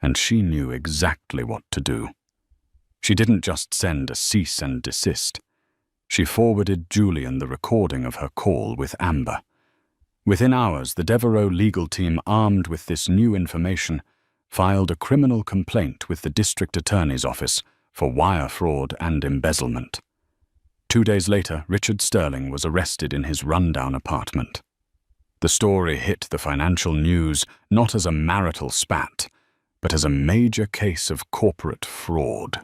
and she knew exactly what to do. She didn't just send a cease and desist. She forwarded Julian the recording of her call with Amber. Within hours, the Devo legal team, armed with this new information, filed a criminal complaint with the district attorney's office for wire fraud and embezzlement. 2 days later, Richard Sterling was arrested in his rundown apartment. The story hit the financial news not as a marital spat, but as a major case of corporate fraud.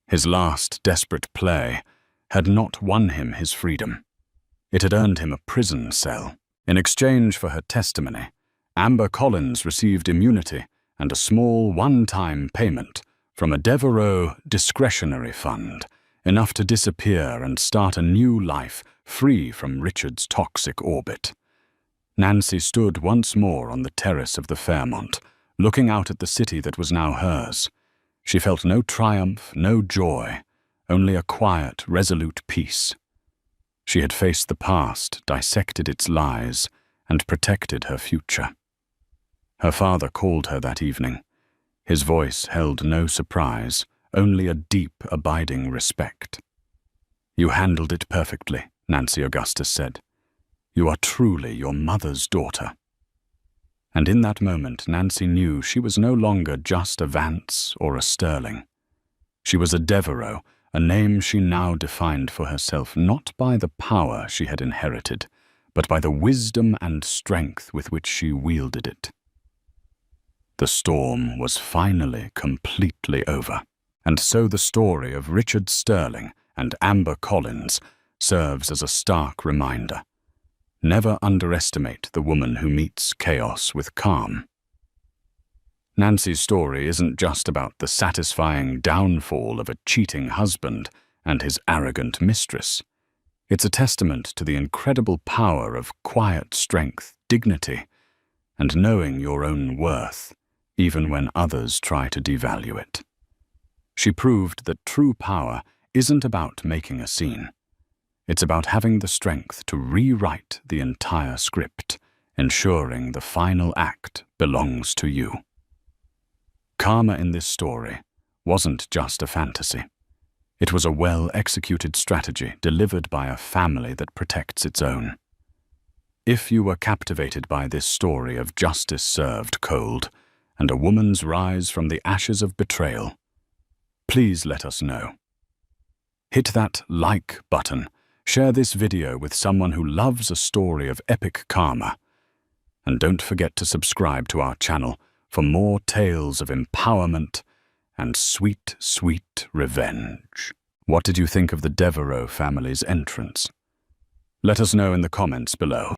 His last desperate play had not won him his freedom. It had earned him a prison cell. In exchange for her testimony, Amber Collins received immunity and a small one-time payment from a Devo discretionary fund, enough to disappear and start a new life free from Richard's toxic orbit. Nancy stood once more on the terrace of the Fairmont, looking out at the city that was now hers. She felt no triumph, no joy, only a quiet, resolute peace. She had faced the past, dissected its lies, and protected her future. Her father called her that evening. His voice held no surprise, only a deep, abiding respect. "You handled it perfectly," Nancy Augustus said. "You are truly your mother's daughter." And in that moment, Nancy knew she was no longer just a Vance or a Sterling. She was a Devereux, a name she now defined for herself not by the power she had inherited, but by the wisdom and strength with which she wielded it. The storm was finally completely over, and so the story of Richard Sterling and Amber Collins serves as a stark reminder. Never underestimate the woman who meets chaos with calm. Nancy's story isn't just about the satisfying downfall of a cheating husband and his arrogant mistress. It's a testament to the incredible power of quiet strength, dignity, and knowing your own worth, even when others try to devalue it. She proved that true power isn't about making a scene. It's about having the strength to rewrite the entire script, ensuring the final act belongs to you. Karma in this story wasn't just a fantasy. It was a well-executed strategy delivered by a family that protects its own. If you were captivated by this story of justice served cold and a woman's rise from the ashes of betrayal, please let us know. Hit that like button, share this video with someone who loves a story of epic karma, and don't forget to subscribe to our channel for more tales of empowerment and sweet, sweet revenge. What did you think of the Devo family's entrance? Let us know in the comments below.